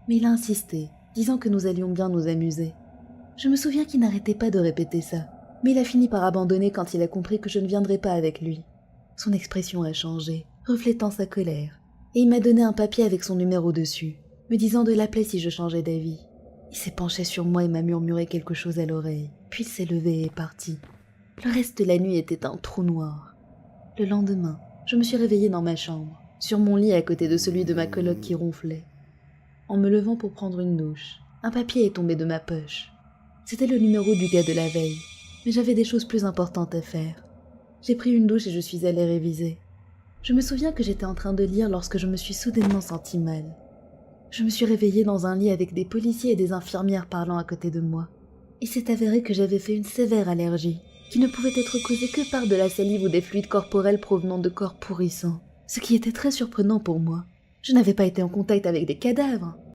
Mais il a insisté, disant que nous allions bien nous amuser. Je me souviens qu'il n'arrêtait pas de répéter ça, mais il a fini par abandonner quand il a compris que je ne viendrais pas avec lui. Son expression a changé, reflétant sa colère, et il m'a donné un papier avec son numéro dessus, me disant de l'appeler si je changeais d'avis. Il s'est penché sur moi et m'a murmuré quelque chose à l'oreille, puis il s'est levé et est parti. Le reste de la nuit était un trou noir. Le lendemain, je me suis réveillée dans ma chambre, sur mon lit à côté de celui de ma coloc qui ronflait. En me levant pour prendre une douche, un papier est tombé de ma poche. C'était le numéro du gars de la veille, mais j'avais des choses plus importantes à faire. J'ai pris une douche et je suis allée réviser. Je me souviens que j'étais en train de lire lorsque je me suis soudainement sentie mal. Je me suis réveillée dans un lit avec des policiers et des infirmières parlant à côté de moi. Il s'est avéré que j'avais fait une sévère allergie, qui ne pouvait être causée que par de la salive ou des fluides corporels provenant de corps pourrissants, ce qui était très surprenant pour moi. Je n'avais pas été en contact avec des cadavres,